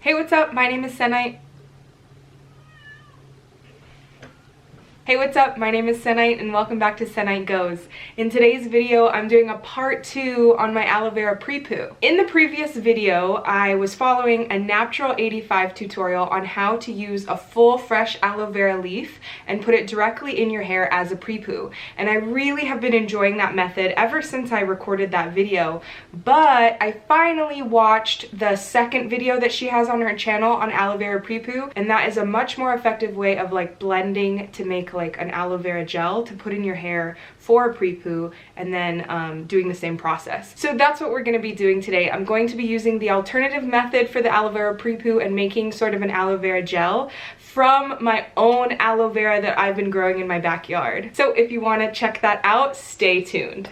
Hey, what's up? My name is Senite. Hey, what's up? My name is Senite and welcome back to Senite Goes. In today's video, I'm doing a part 2 on my aloe vera pre-poo. In the previous video, I was following a Natural 85 tutorial on how to use a full fresh aloe vera leaf and put it directly in your hair as a pre-poo. And I really have been enjoying that method ever since I recorded that video. But I finally watched the second video that she has on her channel on aloe vera pre-poo, and that is a much more effective way of like blending to make like an aloe vera gel to put in your hair for a pre-poo, and then doing the same process. So that's what we're going to be doing today. I'm going to be using the alternative method for the aloe vera pre-poo and making sort of an aloe vera gel from my own aloe vera that I've been growing in my backyard. So if you want to check that out, stay tuned.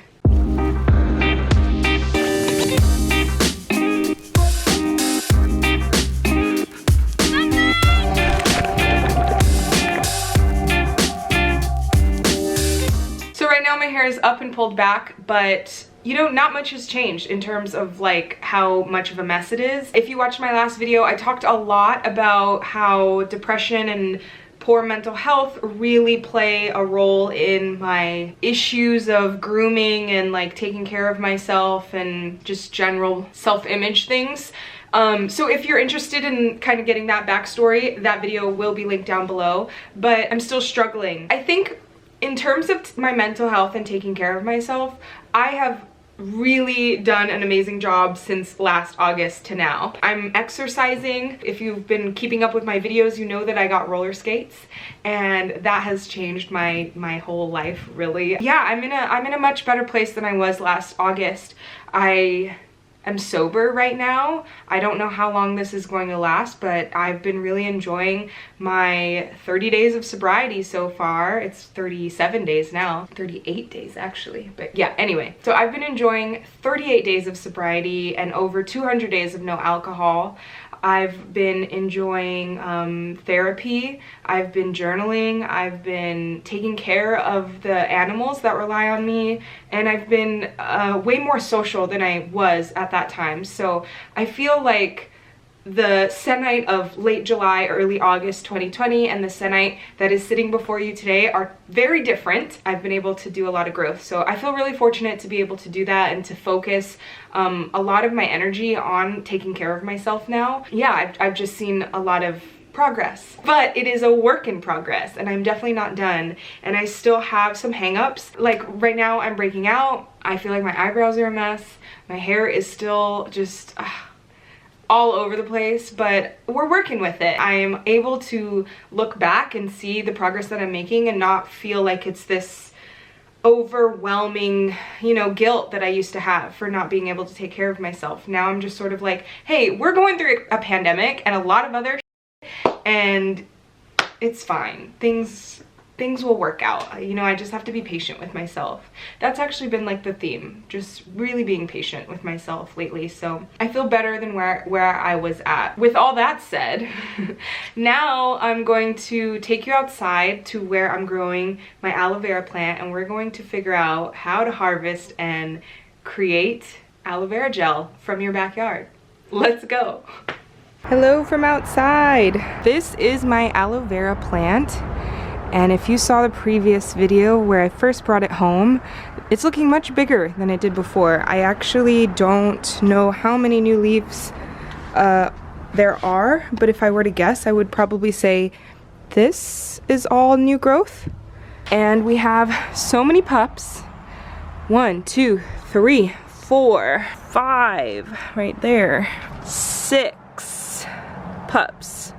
My hair is up and pulled back, but you know, not much has changed in terms of like how much of a mess it is. If you watched my last video, I talked a lot about how depression and poor mental health really play a role in my issues of grooming and like taking care of myself and just general self-image things. So if you're interested in kind of getting that backstory, that video will be linked down below, but I'm still struggling. I think in terms of my mental health and taking care of myself, I have really done an amazing job since last August to now. I'm exercising. If you've been keeping up with my videos, you know that I got roller skates, and that has changed my whole life, really. Yeah, I'm in a much better place than I was last August. I'm sober right now. I don't know how long this is going to last, but I've been really enjoying my 30 days of sobriety so far. It's 37 days now, 38 days actually, but yeah, anyway. So I've been enjoying 38 days of sobriety and over 200 days of no alcohol. I've been enjoying therapy, I've been journaling, I've been taking care of the animals that rely on me, and I've been way more social than I was at that time. So I feel like the Senite of late July, early August 2020 and the Senite that is sitting before you today are very different. I've been able to do a lot of growth. So I feel really fortunate to be able to do that and to focus a lot of my energy on taking care of myself now. Yeah, I've just seen a lot of progress, but it is a work in progress and I'm definitely not done, and I still have some hang-ups. Like right now I'm breaking out. I feel like my eyebrows are a mess. My hair is still just all over the place, but we're working with it. I am able to look back and see the progress that I'm making and not feel like it's this overwhelming, you know, guilt that I used to have for not being able to take care of myself. Now I'm just sort of like, hey, we're going through a pandemic and a lot of other shit, and it's fine. Things will work out. You know, I just have to be patient with myself. That's actually been like the theme, just really being patient with myself lately. So I feel better than where I was at. With all that said, now I'm going to take you outside to where I'm growing my aloe vera plant, and we're going to figure out how to harvest and create aloe vera gel from your backyard. Let's go. Hello from outside. This is my aloe vera plant. And if you saw the previous video where I first brought it home, it's looking much bigger than it did before. I actually don't know how many new leaves there are, but if I were to guess, I would probably say this is all new growth. And we have so many pups. 1, 2, 3, 4, 5, right there. 6 pups,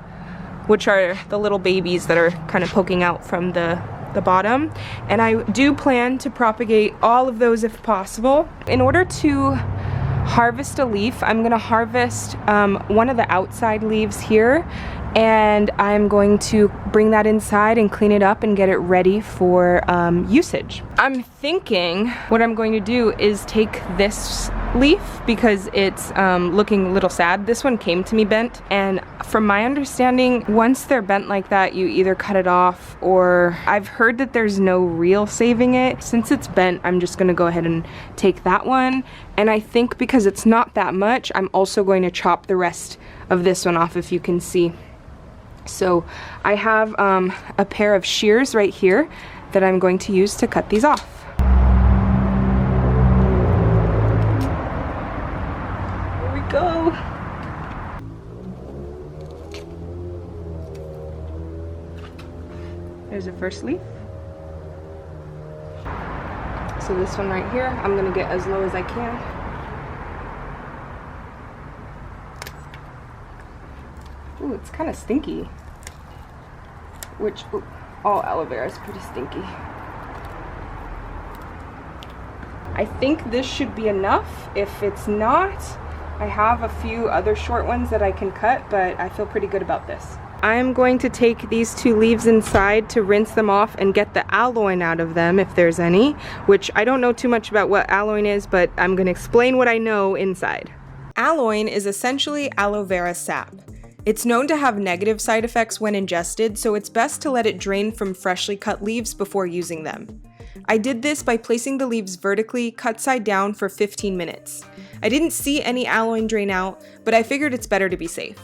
which are the little babies that are kind of poking out from the bottom. And I do plan to propagate all of those if possible. In order to harvest a leaf, I'm gonna harvest one of the outside leaves here, and I'm going to bring that inside and clean it up and get it ready for usage. I'm thinking what I'm going to do is take this leaf because it's looking a little sad. This one came to me bent, and from my understanding, once they're bent like that, you either cut it off, or I've heard that there's no real saving it. Since it's bent, I'm just gonna go ahead and take that one. And I think because it's not that much, I'm also going to chop the rest of this one off, if you can see. So I have a pair of shears right here that I'm going to use to cut these off. Here we go. There's the first leaf. So this one right here, I'm gonna get as low as I can. Ooh, it's kind of stinky. Which, ooh, all aloe vera is pretty stinky. I think this should be enough. If it's not, I have a few other short ones that I can cut, but I feel pretty good about this. I'm going to take these two leaves inside to rinse them off and get the aloe out of them if there's any, which I don't know too much about what aloe is, but I'm going to explain what I know inside. Aloe is essentially aloe vera sap. It's known to have negative side effects when ingested, so it's best to let it drain from freshly cut leaves before using them. I did this by placing the leaves vertically, cut side down for 15 minutes. I didn't see any aloe drain out, but I figured it's better to be safe.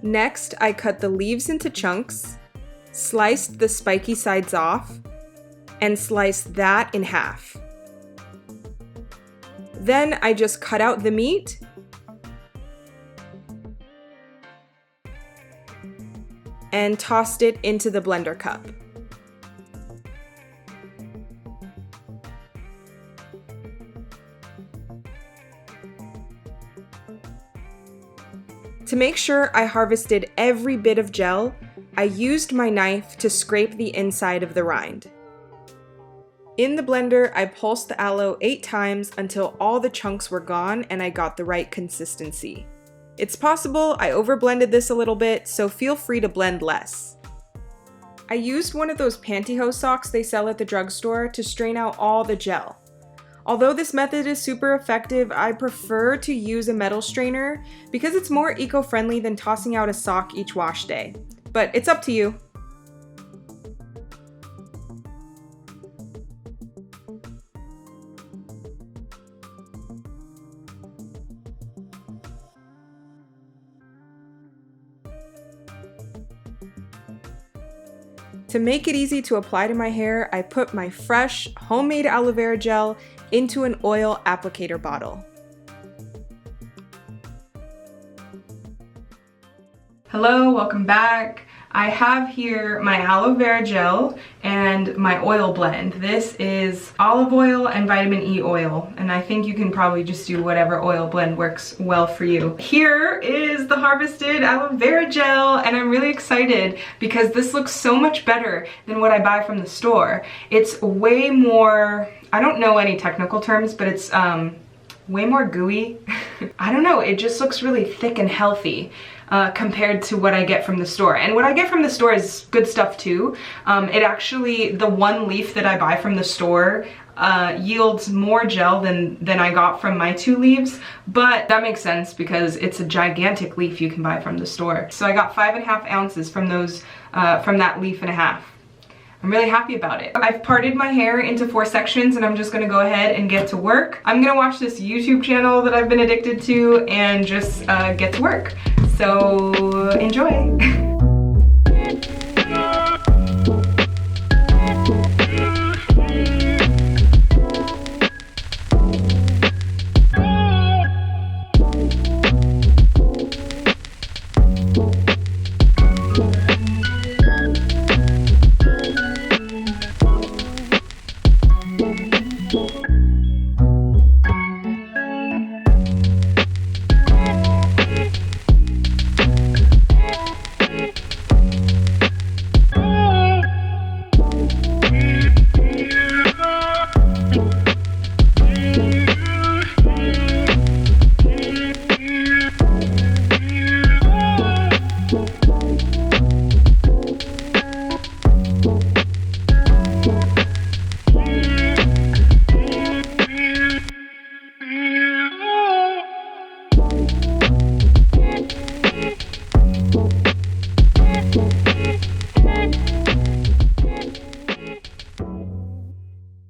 Next, I cut the leaves into chunks, sliced the spiky sides off, and sliced that in half. Then I just cut out the meat and tossed it into the blender cup. To make sure I harvested every bit of gel, I used my knife to scrape the inside of the rind. In the blender, I pulsed the aloe 8 times until all the chunks were gone and I got the right consistency. It's possible I overblended this a little bit, so feel free to blend less. I used one of those pantyhose socks they sell at the drugstore to strain out all the gel. Although this method is super effective, I prefer to use a metal strainer because it's more eco-friendly than tossing out a sock each wash day. But it's up to you. To make it easy to apply to my hair, I put my fresh, homemade aloe vera gel into an oil applicator bottle. Hello, welcome back. I have here my aloe vera gel and my oil blend. This is olive oil and vitamin E oil, and I think you can probably just do whatever oil blend works well for you. Here is the harvested aloe vera gel, and I'm really excited because this looks so much better than what I buy from the store. It's way more, I don't know any technical terms, but it's way more gooey. I don't know, it just looks really thick and healthy. Compared to what I get from the store. And what I get from the store is good stuff too. It actually, the one leaf that I buy from the store yields more gel than I got from my 2 leaves, but that makes sense because it's a gigantic leaf you can buy from the store. So I got 5.5 ounces from those, from that leaf and a half. I'm really happy about it. I've parted my hair into 4 sections and I'm just gonna go ahead and get to work. I'm gonna watch this YouTube channel that I've been addicted to and just get to work. So enjoy.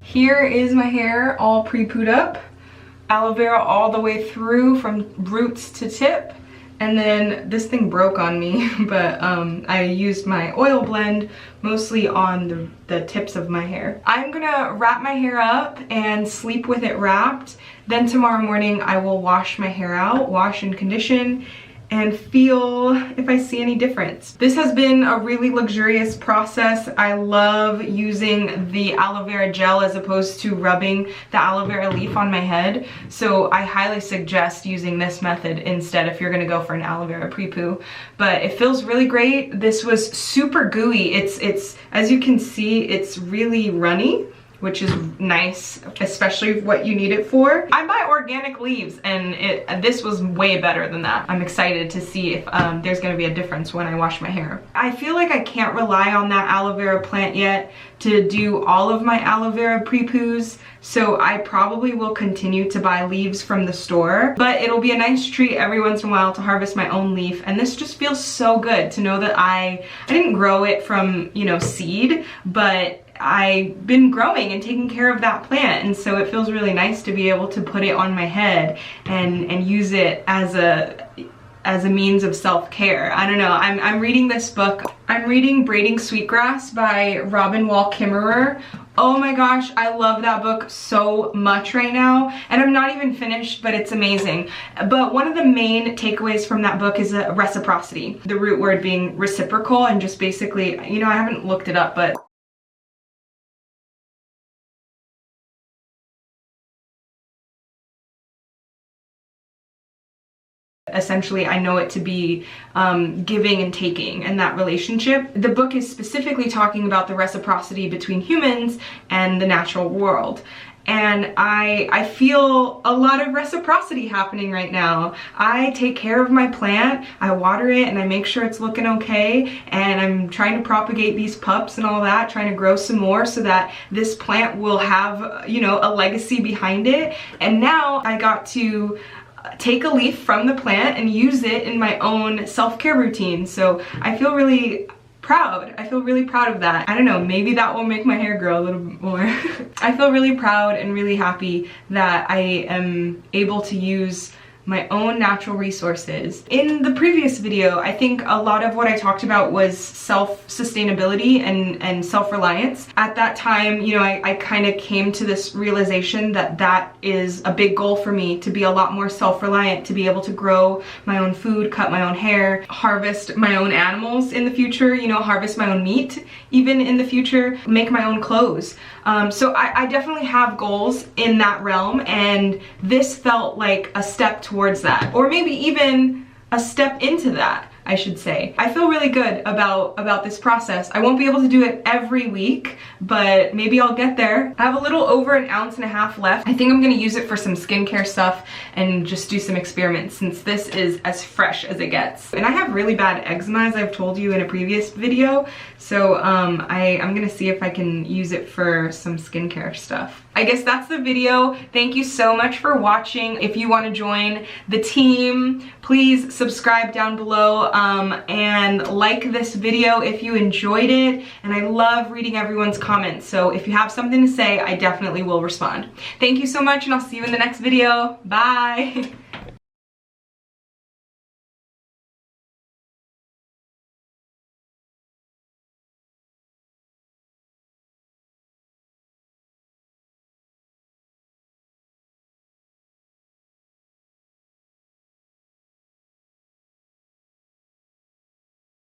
Here is my hair all pre-pooed up. Aloe vera all the way through from roots to tip. And then this thing broke on me, but I used my oil blend mostly on the tips of my hair. I'm gonna wrap my hair up and sleep with it wrapped. Then tomorrow morning I will wash my hair out, wash and condition, and feel if I see any difference. This has been a really luxurious process. I love using the aloe vera gel as opposed to rubbing the aloe vera leaf on my head. So I highly suggest using this method instead if you're gonna go for an aloe vera pre-poo. But it feels really great. This was super gooey. It's as you can see, it's really runny, which is nice, especially what you need it for. I buy organic leaves and this was way better than that. I'm excited to see if there's gonna be a difference when I wash my hair. I feel like I can't rely on that aloe vera plant yet to do all of my aloe vera pre-poos, so I probably will continue to buy leaves from the store, but it'll be a nice treat every once in a while to harvest my own leaf. And this just feels so good to know that I didn't grow it from, you know, seed, but I've been growing and taking care of that plant, and so it feels really nice to be able to put it on my head and use it as a means of self-care. I don't know, I'm reading this book. I'm reading Braiding Sweetgrass by Robin Wall Kimerer. Oh my gosh, I love that book so much right now, and I'm not even finished, but it's amazing. But one of the main takeaways from that book is reciprocity, the root word being reciprocal, and just basically, you know, I haven't looked it up, but essentially I know it to be giving and taking in that relationship. The book is specifically talking about the reciprocity between humans and the natural world. And I feel a lot of reciprocity happening right now. I take care of my plant, I water it, and I make sure it's looking okay, and I'm trying to propagate these pups and all that, trying to grow some more so that this plant will have, you know, a legacy behind it. And now I got to take a leaf from the plant and use it in my own self-care routine. So I feel really proud. I feel really proud of that. I don't know, maybe that will make my hair grow a little bit more. I feel really proud and really happy that I am able to use my own natural resources. In the previous video, I think a lot of what I talked about was self-sustainability and self-reliance. At that time, you know, I kind of came to this realization that that is a big goal for me, to be a lot more self-reliant, to be able to grow my own food, cut my own hair, harvest my own animals in the future, you know, harvest my own meat even in the future, make my own clothes. So I definitely have goals in that realm, and this felt like a step towards that, or maybe even a step into that, I should say. I feel really good about this process. I won't be able to do it every week, but maybe I'll get there. I have a little over 1.5 ounces left. I think I'm gonna use it for some skincare stuff and just do some experiments, since this is as fresh as it gets. And I have really bad eczema, as I've told you in a previous video, so I'm gonna see if I can use it for some skincare stuff. I guess that's the video. Thank you so much for watching. If you want to join the team, please subscribe down below and like this video if you enjoyed it. And I love reading everyone's comments, so if you have something to say, I definitely will respond. Thank you so much, and I'll see you in the next video. Bye!